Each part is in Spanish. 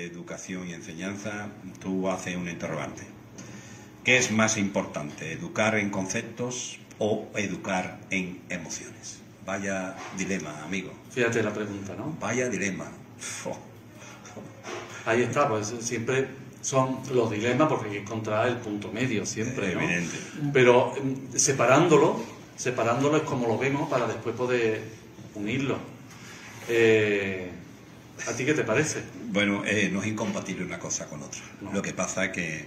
de educación y enseñanza, tú haces un interrogante. ¿Qué es más importante, educar en conceptos o educar en emociones? Vaya dilema, amigo. Fíjate la pregunta, ¿no? Vaya dilema. Ahí está, pues siempre son los dilemas porque hay que encontrar el punto medio siempre, ¿no? Evidente. Pero separándolo es como lo vemos para después poder unirlo. ¿A ti qué te parece? Bueno, no es incompatible una cosa con otra. No. Lo que pasa es que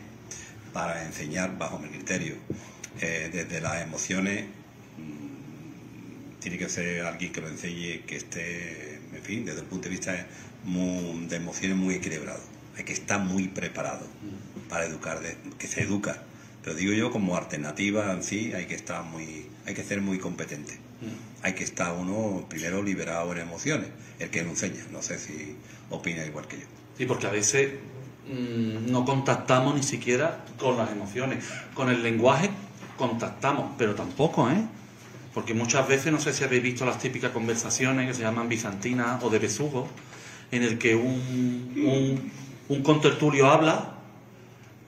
para enseñar, bajo mi criterio, desde las emociones, tiene que ser alguien que lo enseñe, que esté, en fin, desde el punto de vista de emociones muy equilibrado. Hay que estar muy preparado para educar, que se educa. Pero digo yo, como alternativa en sí, hay que ser muy competente. Hay que estar uno primero liberado en emociones, el que lo enseña. No sé si opina igual que yo. Sí, porque a veces no contactamos ni siquiera con las emociones. Con el lenguaje contactamos, pero tampoco, ¿eh? Porque muchas veces, no sé si habéis visto las típicas conversaciones que se llaman bizantinas o de besugo, en el que un contertulio habla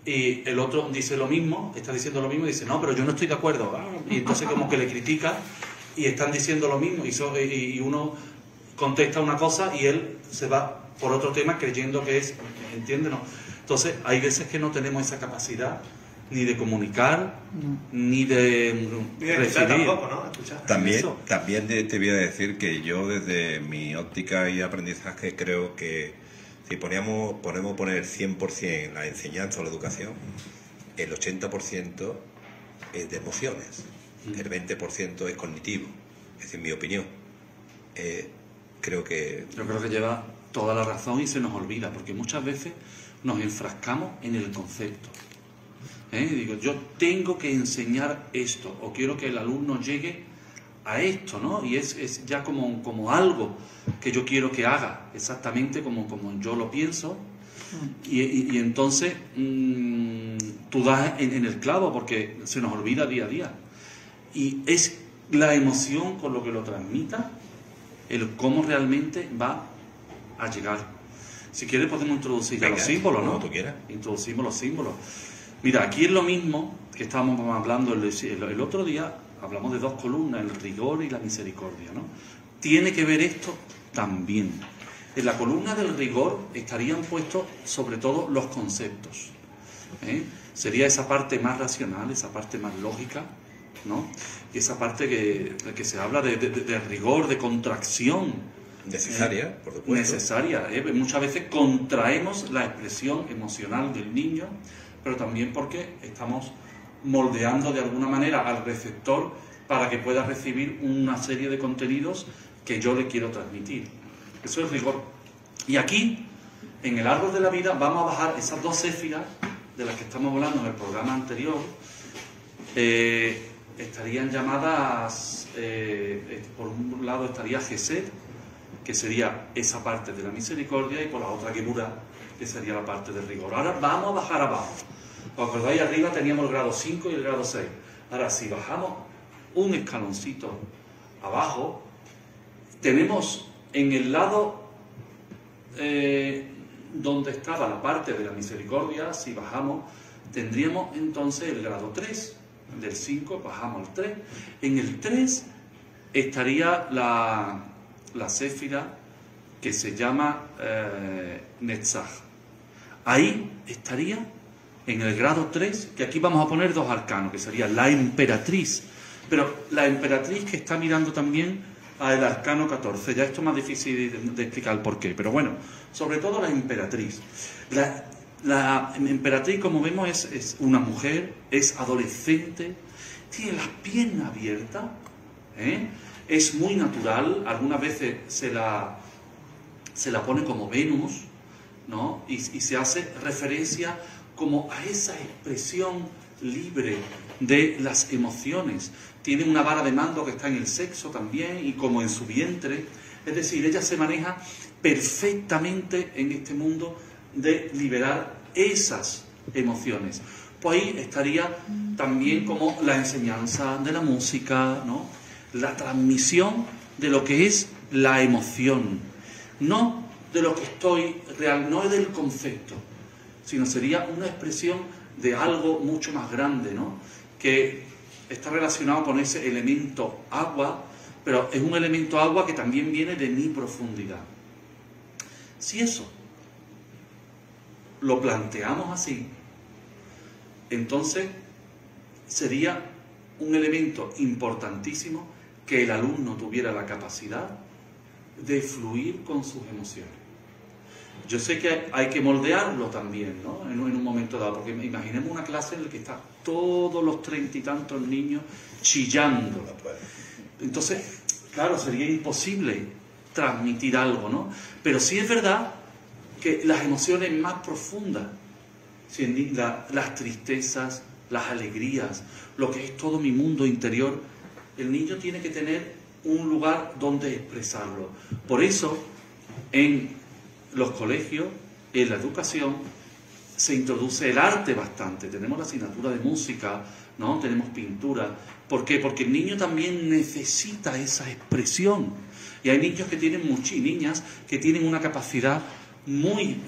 y el otro dice lo mismo, está diciendo lo mismo y dice, no, pero yo no estoy de acuerdo. Y entonces como que le critica y están diciendo lo mismo y uno contesta una cosa y él se va por otro tema creyendo que es, ¿entiendes? No. Entonces hay veces que no tenemos esa capacidad ni de comunicar, ni de recibir. Tampoco, ¿no? Escuchar. También te voy a decir que yo desde mi óptica y aprendizaje creo que si podemos poner el 100% en la enseñanza o la educación, el 80% es de emociones, el 20% es cognitivo. Es en mi opinión. Yo creo que lleva toda la razón y se nos olvida, porque muchas veces nos enfrascamos en el concepto. Digo, yo tengo que enseñar esto, o quiero que el alumno llegue a esto, ¿no? Y es ya como algo que yo quiero que haga, exactamente como yo lo pienso. Y entonces tú das en el clavo, porque se nos olvida día a día. Y es la emoción con lo que lo transmita, el cómo realmente va a llegar. Si quieres podemos introducir ya los símbolos, ¿no? Como tú quieras. Introducimos los símbolos. Mira, aquí es lo mismo que estábamos hablando el otro día, hablamos de dos columnas, el rigor y la misericordia, ¿no? Tiene que ver esto también. En la columna del rigor estarían puestos sobre todo los conceptos. Sería esa parte más racional, esa parte más lógica, ¿no? Y esa parte que se habla de rigor, de contracción. Necesaria, por supuesto. Necesaria. Muchas veces contraemos la expresión emocional del niño, pero también porque estamos moldeando de alguna manera al receptor para que pueda recibir una serie de contenidos que yo le quiero transmitir. Eso es rigor. Y aquí, en el árbol de la vida, vamos a bajar esas dos céfiras de las que estamos hablando en el programa anterior. Estarían llamadas, por un lado estaría Gesed, que sería esa parte de la misericordia, y por la otra Geburah, que sería la parte del rigor. Ahora vamos a bajar abajo. ¿Os acordáis? Arriba teníamos el grado 5 y el grado 6. Ahora, si bajamos un escaloncito abajo, tenemos en el lado donde estaba la parte de la misericordia, si bajamos, tendríamos entonces el grado 3. Del 5 bajamos al 3. En el 3 estaría la céfira que se llama Netzach. Ahí estaría en el grado 3, que aquí vamos a poner dos arcanos, que sería la emperatriz. Pero la emperatriz que está mirando también al arcano 14. Ya esto es más difícil de explicar por qué, pero bueno, sobre todo la emperatriz. La emperatriz, como vemos, es una mujer, es adolescente, tiene las piernas abiertas, es muy natural, algunas veces se la pone como Venus, ¿no? Y se hace referencia como a esa expresión libre de las emociones. Tiene una vara de mando que está en el sexo también y como en su vientre. Es decir, ella se maneja perfectamente en este mundo de liberar esas emociones. Pues ahí estaría también como la enseñanza de la música, ¿no? La transmisión de lo que es la emoción. No de lo que estoy real, no es del concepto, sino sería una expresión de algo mucho más grande, ¿no? Que está relacionado con ese elemento agua, pero es un elemento agua que también viene de mi profundidad. Si eso lo planteamos así, entonces sería un elemento importantísimo que el alumno tuviera la capacidad de fluir con sus emociones. Yo sé que hay que moldearlo también, ¿no? En un momento dado, porque imaginemos una clase en la que están todos los 30 y tantos niños chillando. Entonces, claro, sería imposible transmitir algo, ¿no? Pero sí es verdad que las emociones más profundas, las tristezas, las alegrías, lo que es todo mi mundo interior, el niño tiene que tener un lugar donde expresarlo. Por eso, en los colegios, en la educación, se introduce el arte bastante. Tenemos la asignatura de música, ¿no? Tenemos pintura. ¿Por qué? Porque el niño también necesita esa expresión. Y hay niños que tienen y niñas que tienen una capacidad muy...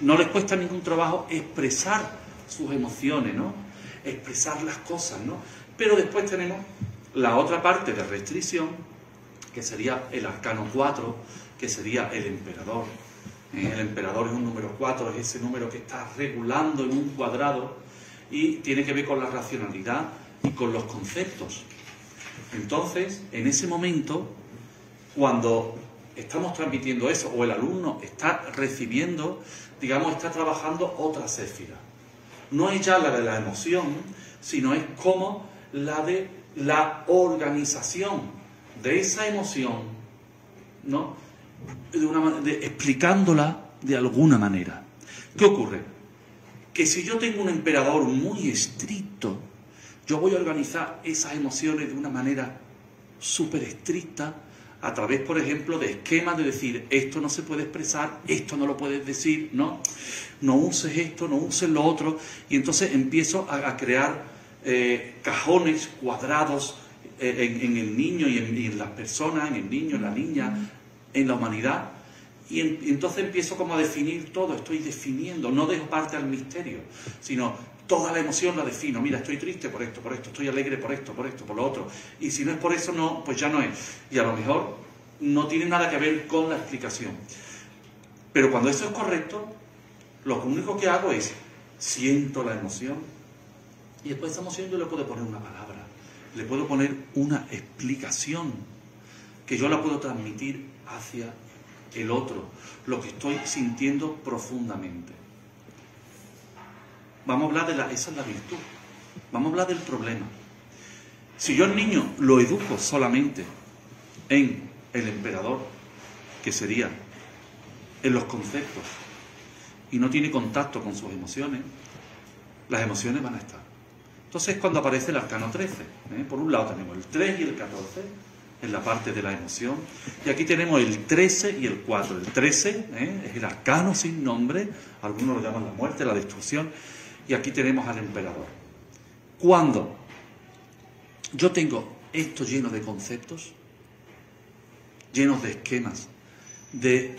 no les cuesta ningún trabajo expresar sus emociones, ¿no? Expresar las cosas, ¿no? Pero después tenemos la otra parte de restricción, que sería el arcano 4, que sería el emperador. El emperador es un número 4, es ese número que está regulando en un cuadrado y tiene que ver con la racionalidad y con los conceptos. Entonces, en ese momento, cuando estamos transmitiendo eso, o el alumno está recibiendo, digamos, está trabajando otra séfira. No es ya la de la emoción, sino es como la de la organización de esa emoción, ¿no? Explicándola de alguna manera. ¿Qué ocurre? Que si yo tengo un emperador muy estricto, yo voy a organizar esas emociones de una manera súper estricta, a través, por ejemplo, de esquemas de decir, esto no se puede expresar, esto no lo puedes decir, ¿no? No uses esto, no uses lo otro, y entonces empiezo a crear cajones cuadrados en el niño y en las personas, en el niño, en la niña, en la humanidad, y entonces empiezo como a definir todo, estoy definiendo, no dejo parte al misterio, sino toda la emoción la defino. Mira, estoy triste por esto, estoy alegre por esto, por lo otro. Y si no es por eso, no, pues ya no es. Y a lo mejor no tiene nada que ver con la explicación. Pero cuando eso es correcto, lo único que hago es siento la emoción y después de esa emoción yo le puedo poner una palabra, le puedo poner una explicación que yo la puedo transmitir hacia el otro, lo que estoy sintiendo profundamente. Vamos a hablar esa es la virtud. Vamos a hablar del problema. Si yo al niño lo educo solamente en el emperador, que sería en los conceptos, y no tiene contacto con sus emociones, las emociones van a estar. Entonces es cuando aparece el arcano 13. Por un lado tenemos el 3 y el 14, en la parte de la emoción, y aquí tenemos el 13 y el 4. El 13 es el arcano sin nombre, algunos lo llaman la muerte, la destrucción, y aquí tenemos al emperador. Cuando yo tengo esto lleno de conceptos, llenos de esquemas, de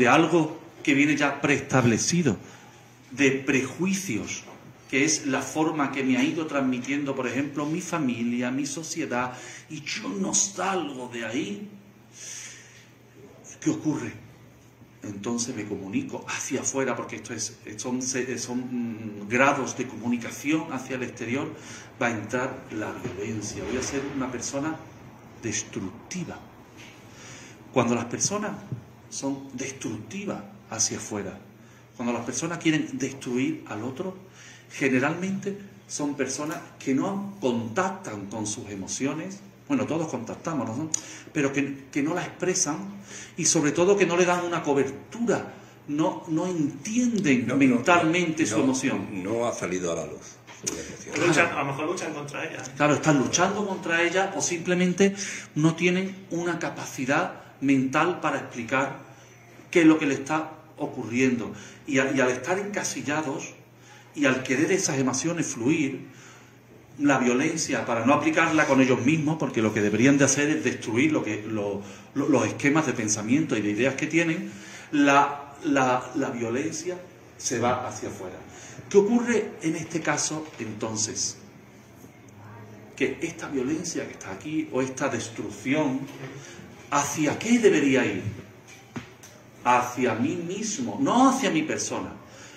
algo que viene ya preestablecido, de prejuicios, que es la forma que me ha ido transmitiendo, por ejemplo, mi familia, mi sociedad, y yo no salgo de ahí, ¿qué ocurre? Entonces me comunico hacia afuera, porque son grados de comunicación hacia el exterior, va a entrar la violencia, voy a ser una persona destructiva. Cuando las personas son destructivas hacia afuera, cuando las personas quieren destruir al otro, generalmente son personas que no contactan con sus emociones. Bueno, todos contactamos, ¿no? Pero que no la expresan, y sobre todo que no le dan una cobertura, no entienden mentalmente su emoción. No ha salido a la luz. Claro. A lo mejor luchan contra ella. Claro, están luchando contra ella, o simplemente no tienen una capacidad mental para explicar qué es lo que le está ocurriendo. Y al estar encasillados y al querer esas emociones fluir, la violencia para no aplicarla con ellos mismos, porque lo que deberían de hacer es destruir los esquemas de pensamiento y de ideas que tienen, la violencia se va hacia afuera. ¿Qué ocurre en este caso entonces? Que esta violencia que está aquí, o esta destrucción, ¿hacia qué debería ir? Hacia mí mismo, no hacia mi persona,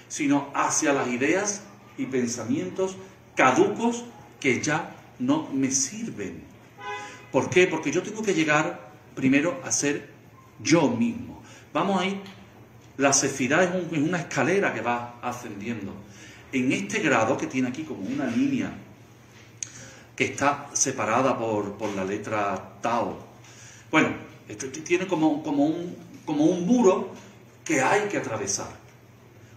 sino hacia las ideas y pensamientos caducos que ya no me sirven. ¿Por qué? Porque yo tengo que llegar primero a ser yo mismo. Vamos a ir, la sefirá es una escalera que va ascendiendo. En este grado que tiene aquí como una línea que está separada por la letra Tao. Bueno, esto tiene como un muro que hay que atravesar.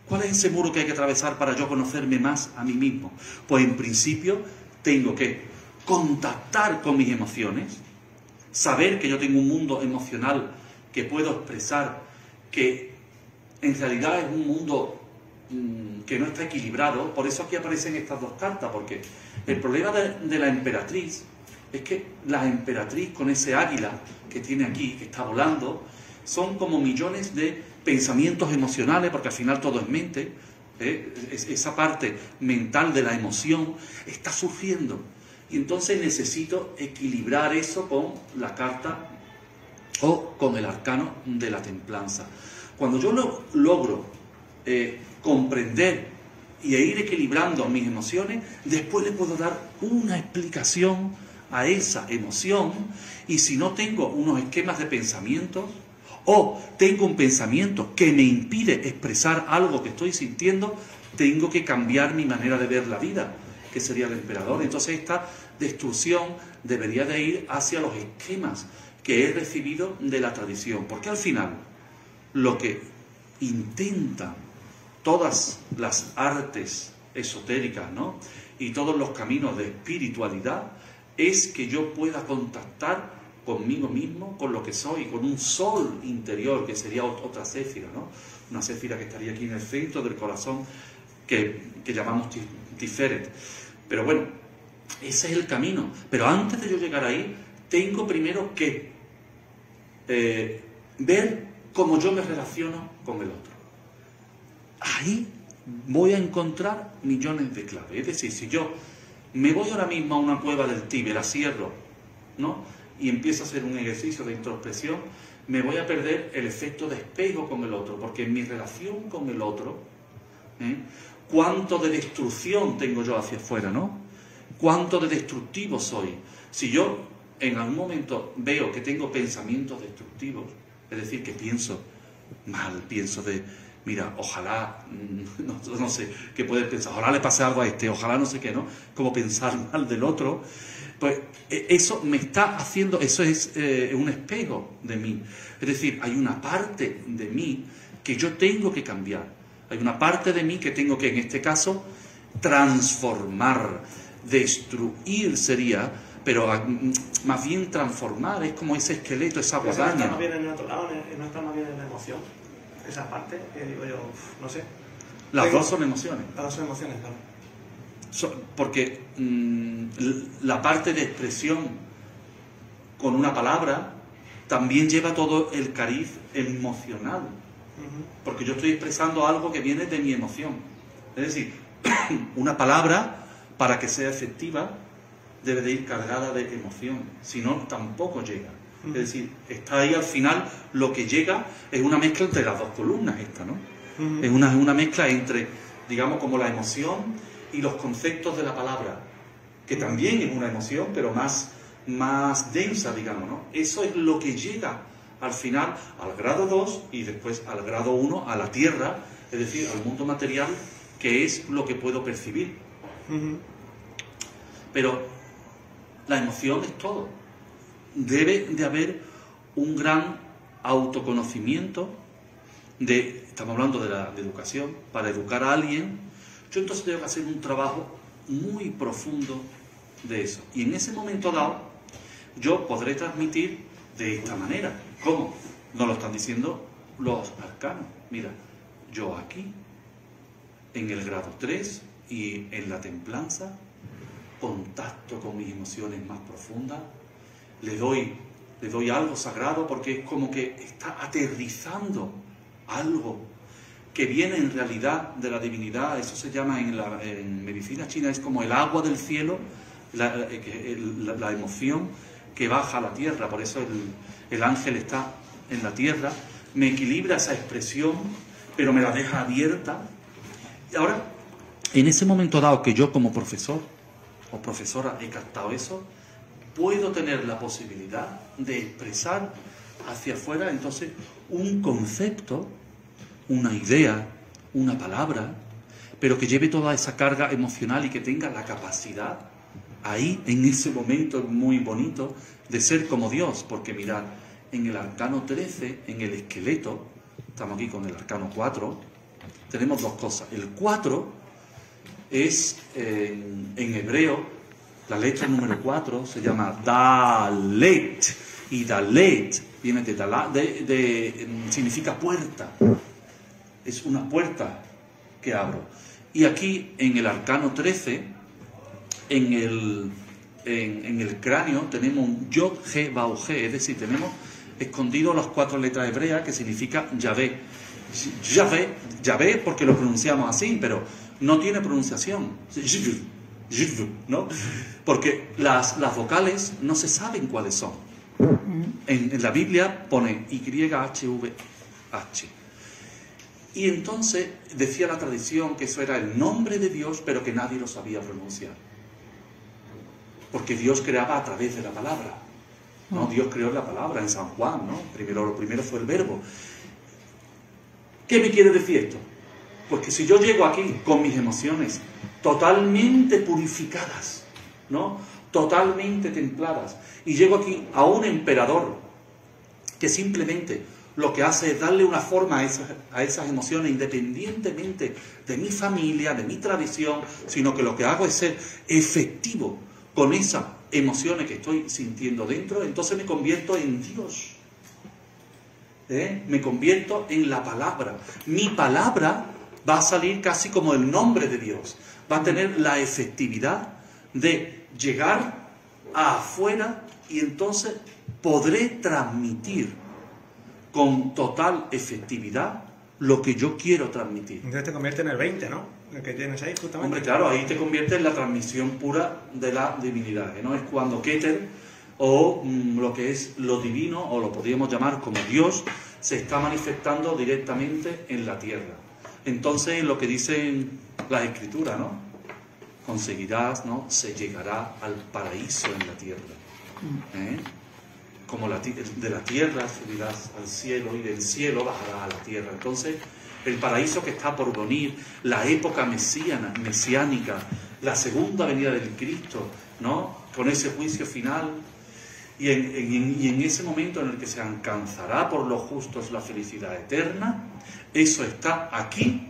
¿Cuál es ese muro que hay que atravesar para yo conocerme más a mí mismo? Pues en principio tengo que contactar con mis emociones, saber que yo tengo un mundo emocional que puedo expresar, que en realidad es un mundo que no está equilibrado. Por eso aquí aparecen estas dos cartas, porque el problema de la emperatriz es que la emperatriz, con ese águila que tiene aquí, que está volando, son como millones de pensamientos emocionales, porque al final todo es mente, esa parte mental de la emoción está surgiendo. Y entonces necesito equilibrar eso con la carta o con el arcano de la templanza. Cuando yo logro comprender y ir equilibrando mis emociones, después le puedo dar una explicación a esa emoción. Y si no tengo unos esquemas de pensamientos, o tengo un pensamiento que me impide expresar algo que estoy sintiendo, tengo que cambiar mi manera de ver la vida, que sería el emperador. Entonces esta destrucción debería de ir hacia los esquemas que he recibido de la tradición, porque al final lo que intentan todas las artes esotéricas, ¿no?, y todos los caminos de espiritualidad, es que yo pueda contactar conmigo mismo, con lo que soy, con un sol interior, que sería otra céfira, ¿no? Una céfira que estaría aquí en el centro del corazón, que llamamos Tiferet. Pero bueno, ese es el camino. Pero antes de yo llegar ahí, tengo primero que ver cómo yo me relaciono con el otro. Ahí voy a encontrar millones de claves. Es decir, si yo me voy ahora mismo a una cueva del Tíbet, la cierro, ¿no?, y empiezo a hacer un ejercicio de introspección, me voy a perder el efecto de espejo con el otro, porque en mi relación con el otro, cuánto de destrucción tengo yo hacia afuera, ¿no? Cuánto de destructivo soy. Si yo en algún momento veo que tengo pensamientos destructivos, es decir, que pienso mal, pienso de, mira, ojalá, no sé, qué puedes pensar, ojalá le pase algo a este, ojalá no sé qué, ¿no? Como pensar mal del otro. Pues eso me está haciendo, eso es un espejo de mí. Es decir, hay una parte de mí que yo tengo que cambiar. Hay una parte de mí que tengo que, en este caso, transformar. Destruir sería, pero más bien transformar. Es como ese esqueleto, esa guadaña. Está más bien en otro lado, no está más bien en la emoción. Esa parte, que digo yo, no sé. Las dos son emociones. Las dos son emociones, claro. Porque la parte de expresión con una palabra también lleva todo el cariz emocional, porque yo estoy expresando algo que viene de mi emoción. Es decir, una palabra, para que sea efectiva, debe de ir cargada de emoción, si no tampoco llega. Es decir, está ahí al final, lo que llega es una mezcla entre las dos columnas esta, ¿no? Es una mezcla entre, digamos, como la emoción y los conceptos de la palabra, que también es una emoción, pero más densa, digamos, ¿no? Eso es lo que llega al final al grado 2 y después al grado 1, a la tierra, es decir, al mundo material, que es lo que puedo percibir. Pero la emoción es todo. Debe de haber un gran autoconocimiento estamos hablando de la educación, para educar a alguien. Yo entonces tengo que hacer un trabajo muy profundo de eso. Y en ese momento dado, yo podré transmitir de esta manera. ¿Cómo? Nos lo están diciendo los arcanos. Mira, yo aquí, en el grado 3 y en la templanza, contacto con mis emociones más profundas, le doy algo sagrado, porque es como que está aterrizando algo que viene en realidad de la divinidad. Eso se llama en medicina china, es como el agua del cielo, la emoción que baja a la tierra. Por eso el ángel está en la tierra, me equilibra esa expresión, pero me la deja abierta. Y ahora, en ese momento dado que yo como profesor o profesora he captado eso, puedo tener la posibilidad de expresar hacia afuera entonces un concepto, una idea, una palabra, pero que lleve toda esa carga emocional y que tenga la capacidad ahí, en ese momento muy bonito, de ser como Dios. Porque mirad, en el arcano 13, en el esqueleto, estamos aquí con el arcano 4, tenemos dos cosas. El 4 es, en hebreo, la letra número 4 se llama Dalet, y Dalet viene significa puerta, es una puerta que abro. Y aquí en el arcano 13, en el cráneo tenemos un Yod, He, Bau, He, es decir, tenemos escondido las 4 letras hebreas que significa Yahvé. Yahvé porque lo pronunciamos así, pero no tiene pronunciación, ¿no? Porque las vocales no se saben cuáles son. En la Biblia pone YHVH. Y entonces decía la tradición que eso era el nombre de Dios, pero que nadie lo sabía pronunciar. Porque Dios creaba a través de la palabra, ¿no? Dios creó la palabra en San Juan, ¿no? Lo primero fue el verbo. ¿Qué me quiere decir esto? Pues que si yo llego aquí con mis emociones totalmente purificadas, ¿no? Totalmente templadas, y llego aquí a un emperador que simplemente lo que hace es darle una forma a esas emociones, independientemente de mi familia, de mi tradición, sino que lo que hago es ser efectivo con esas emociones que estoy sintiendo dentro, entonces me convierto en Dios. Me convierto en la palabra. Mi palabra va a salir casi como el nombre de Dios. Va a tener la efectividad de llegar afuera, y entonces podré transmitir con total efectividad lo que yo quiero transmitir. Entonces te convierte en el 20, ¿no? El que tienes ahí justamente. Hombre, claro, ahí te convierte en la transmisión pura de la divinidad, ¿no? Es cuando Keter, o lo que es lo divino, o lo podríamos llamar como Dios, se está manifestando directamente en la tierra. Entonces, lo que dicen las escrituras, ¿no? Conseguirás, ¿no? Se llegará al paraíso en la tierra. Como de la tierra subirás al cielo, y del cielo bajarás a la tierra. Entonces, el paraíso que está por venir, la época mesiánica, la segunda venida del Cristo, ¿no? Con ese juicio final, y en ese momento en el que se alcanzará por los justos la felicidad eterna, eso está aquí,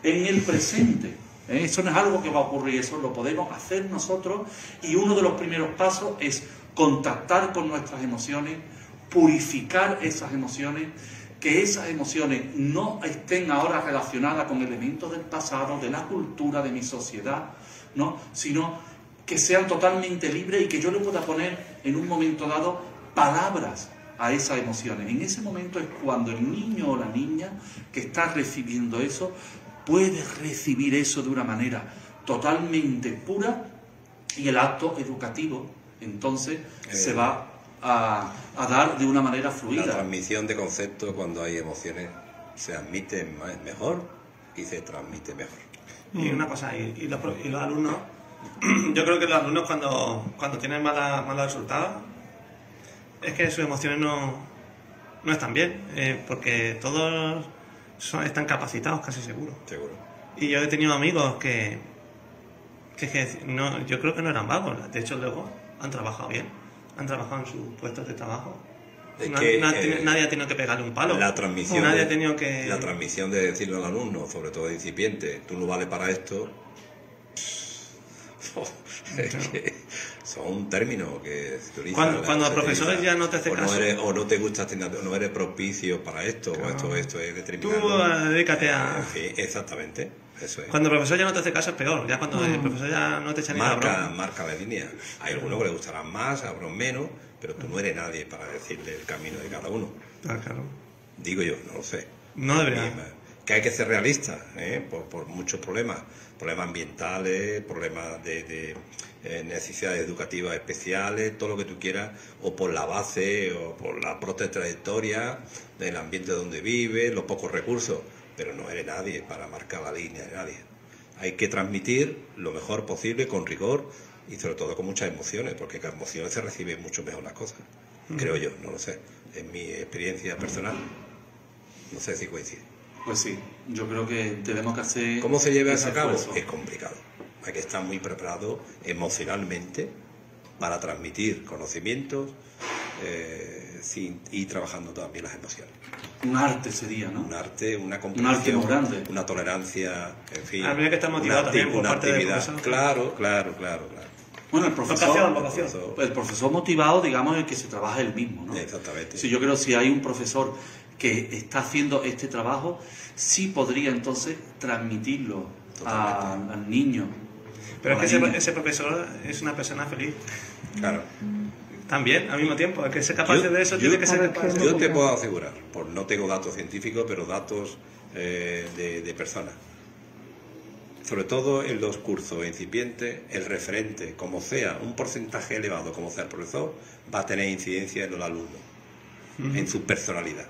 en el presente. Eso no es algo que va a ocurrir, eso lo podemos hacer nosotros, y uno de los primeros pasos es contactar con nuestras emociones, purificar esas emociones, que esas emociones no estén ahora relacionadas con elementos del pasado, de la cultura, de mi sociedad, ¿no? Sino que sean totalmente libres, y que yo le pueda poner en un momento dado palabras a esas emociones. En ese momento es cuando el niño o la niña que está recibiendo eso puede recibir eso de una manera totalmente pura, y el acto educativo entonces se va a dar de una manera fluida. La transmisión de conceptos, cuando hay emociones, se admite mejor y se transmite mejor. Y una cosa, y los alumnos, yo creo que los alumnos cuando tienen malos resultados, es que sus emociones no están bien, porque todos están capacitados, casi seguro. Y yo he tenido amigos que no, yo creo que no eran vagos, de hecho luego han trabajado bien, han trabajado en sus puestos de trabajo. Nadie ha tenido que pegarle un palo. La transmisión, nadie ha tenido que... La transmisión de decirle al alumno, sobre todo de incipiente, tú no vales para esto, es que son términos que se utilizan. Cuando el profesor ya no te hace caso. O no te gusta, no eres propicio para esto, claro. O esto es determinado. Tú dedícate a... Sí, exactamente. Eso es. Cuando el profesor ya no te hace caso es peor. Ya cuando el profesor ya no te echa ni la broma. Marca la línea. Hay algunos que le gustarán más, a otros menos, pero tú no eres nadie para decirle el camino de cada uno. Claro. Digo yo, no lo sé. No debería. Que hay que ser realista, por muchos problemas ambientales, problemas de necesidades educativas especiales, todo lo que tú quieras, o por la base, o por la propia trayectoria del ambiente donde vives, los pocos recursos, pero no eres nadie para marcar la línea de nadie. Hay que transmitir lo mejor posible, con rigor y sobre todo con muchas emociones, porque con emociones se reciben mucho mejor las cosas, creo yo, no lo sé, es mi experiencia personal, no sé si coincide. Pues sí, yo creo que tenemos que hacer... ¿Cómo se lleva eso a cabo? esfuerzo. Es complicado. Hay que estar muy preparado emocionalmente para transmitir conocimientos y trabajando también las emociones. Un arte sería, ¿no? Un arte, una Un comprensión, arte muy grande. una tolerancia, en fin. Habría que estar motivado también por una parte del actividad. profesor. Claro. Bueno, el profesor... Vocación. El profesor motivado, digamos, es el que se trabaja él mismo, ¿no? Exactamente. Si yo creo que si hay un profesor que está haciendo este trabajo, sí podría entonces transmitirlo al niño. Pero o es a que la niña. ese profesor es una persona feliz. Claro. También, al mismo tiempo. El que sea capaz de eso tiene que ser capaz de... Yo te puedo asegurar, no tengo datos científicos, pero datos de personas. Sobre todo en los cursos incipientes, el referente, como sea, un porcentaje elevado, como sea el profesor, va a tener incidencia en el alumno, en su personalidad.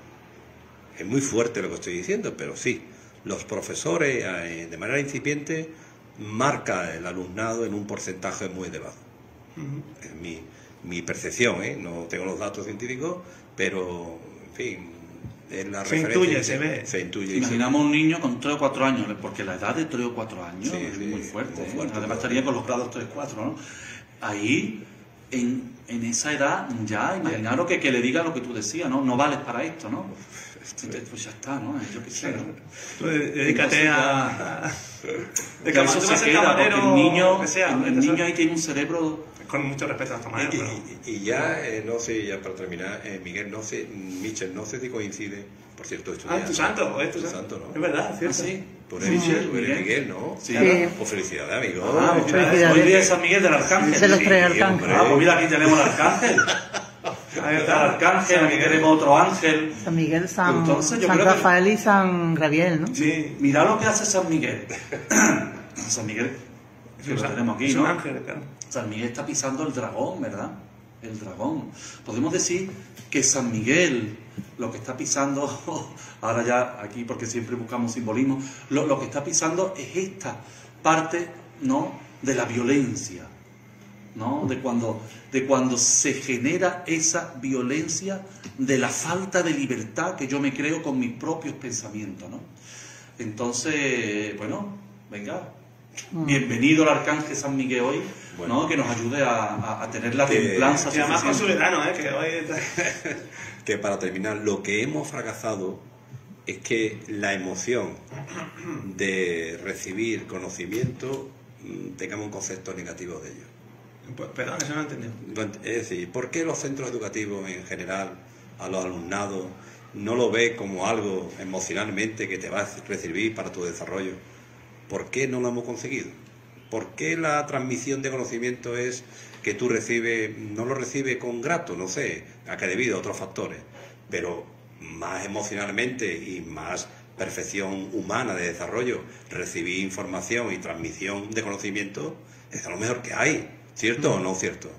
Es muy fuerte lo que estoy diciendo, pero sí, los profesores de manera incipiente marca el alumnado en un porcentaje muy elevado. Es mi percepción, no tengo los datos científicos, pero en fin, es la Se referencia. intuye, se ve. Se intuye. Imaginamos un niño con 3 o 4 años, porque la edad de 3 o 4 años Sí, es sí, muy fuerte. muy fuerte, Además claro. estaría con los grados 3 4, ¿no? Ahí, en esa edad, ya imaginaros que le diga lo que tú decías, ¿no? No vales para esto, ¿no? Pues ya está, ¿no? Yo qué sé, ¿no? Tú dedícate a... De que eso tú vas a se ser queda, porque camarero, el niño, lo que sea, el niño ahí tiene un cerebro... Con mucho respeto a los camareros, pero... Y ya, no sé, ya para terminar, Miguel, Michel, no sé si coincide, por cierto, estudiante. tu santo, es tu Tu santo. santo, ¿no? Es verdad, es ¿Ah, cierto. sí? Tú eres Miguel, ¿no? Sí. Sí. Pues felicidades, amigo. Hoy Felicidades. día es San Miguel del Arcángel. Se los trae Sí, Arcángel. hombre. Ah, pues mira, aquí tenemos al Arcángel. Ahí está el Arcángel, aquí tenemos otro ángel. San Miguel, San, Entonces, yo San creo que- Rafael y San Gabriel, ¿no? Sí. Mira lo que hace San Miguel. San Miguel, que lo tenemos aquí, Es un ¿no? ángel, claro. San Miguel está pisando el dragón, ¿verdad? El dragón. Podemos decir que San Miguel lo que está pisando, ahora ya aquí porque siempre buscamos simbolismo, lo que está pisando es esta parte, ¿no?, de la violencia, ¿no? De cuando se genera esa violencia, de la falta de libertad que yo me creo con mis propios pensamientos, ¿no? Entonces, bueno, venga, bienvenido al Arcángel San Miguel hoy, Bueno. ¿no? Que nos ayude a tener la Que- templanza Y además con su suficiente. verano, que hoy... Que para terminar, lo que hemos fracasado es que la emoción de recibir conocimiento tengamos un concepto negativo de ello. Perdón, eso no lo he entendido. Es decir, ¿por qué los centros educativos en general, a los alumnados, no lo ve como algo emocionalmente que te va a recibir para tu desarrollo? ¿Por qué no lo hemos conseguido? ¿Por qué la transmisión de conocimiento es que tú no lo recibes con grato? No sé, a que debido a otros factores, pero más emocionalmente y más perfección humana de desarrollo, recibir información y transmisión de conocimiento es lo mejor que hay, ¿cierto o no cierto?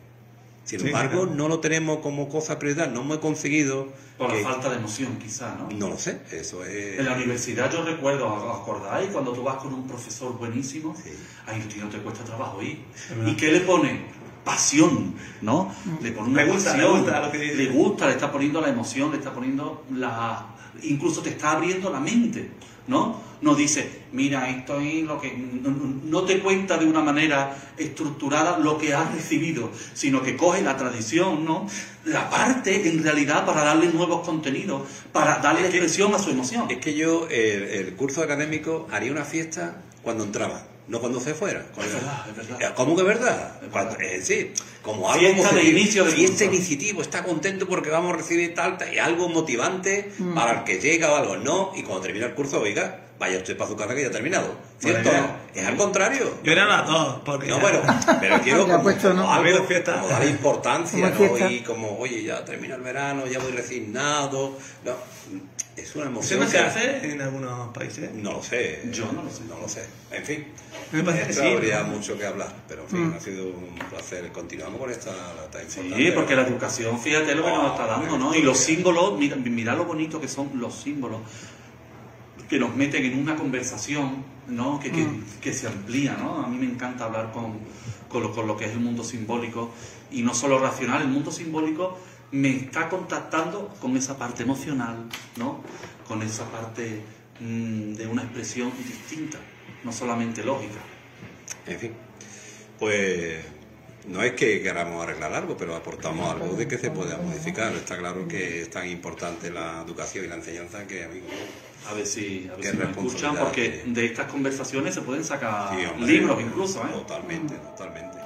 Sin Sí, embargo, claro. no lo tenemos como cosa prioridad, no hemos conseguido... Por que- la falta de emoción, quizá, ¿no? No lo sé, eso es... En la universidad yo recuerdo, ¿os acordáis? Cuando tú vas con un profesor buenísimo, Sí. ahí a ti no te cuesta trabajo ir. ¿Y qué le pone? Pasión, ¿no? Le pone una Le gusta, pasión, le gusta lo que dice. le gusta, le está poniendo la emoción, le está poniendo la... Incluso te está abriendo la mente, ¿no? No dice, mira, esto es lo que... No te cuenta de una manera estructurada lo que has recibido, sino que coge la tradición, ¿no? La parte, en realidad, para darle nuevos contenidos, para darle Es que- expresión a su emoción. Es que yo, el curso académico, haría una fiesta cuando entraba, no cuando se fuera. Es verdad, es verdad. ¿Cómo que es verdad? Es Cuando, verdad. sí, como algo Fiesta de positivo, inicio de fiesta curso. iniciativo, está contento porque vamos a recibir tal, y algo motivante para el que llega o algo, no, y cuando termina el curso, oiga, vaya usted para su casa que ya ha terminado. ¿Cierto? Vale. Es al contrario. Yo era las dos, porque No, bueno, pero quiero Ya ha como, puesto, ¿no? como algo, Como fiesta. como dar importancia, Como ¿no? fiesta. Y como, oye, ya termina el verano, ya voy resignado. No, es una ¿Eso emoción no se que hace en algunos países? no lo sé. Yo no lo sé. No lo sé. En fin. Me parece que Esto sí, habría ¿no? mucho que hablar, pero en fin, ha sido un placer. Continuamos con esta importante. Sí, porque la educación, fíjate lo que nos está dando, ¿no? Y los símbolos, mira lo bonito que son los símbolos, que nos meten en una conversación, ¿no? Que se amplía, ¿no? A mí me encanta hablar con lo que es el mundo simbólico, y no solo racional. El mundo simbólico me está contactando con esa parte emocional, ¿no? Con esa parte de una expresión distinta, no solamente lógica. En fin, pues no es que queramos arreglar algo, pero aportamos algo de que se pueda modificar. Está claro que es tan importante la educación y la enseñanza que, amigo, A ver si Qué me escuchan, responsabilidad porque que- de estas conversaciones se pueden sacar sí, hombre, libros incluso, ¿eh? Totalmente, totalmente.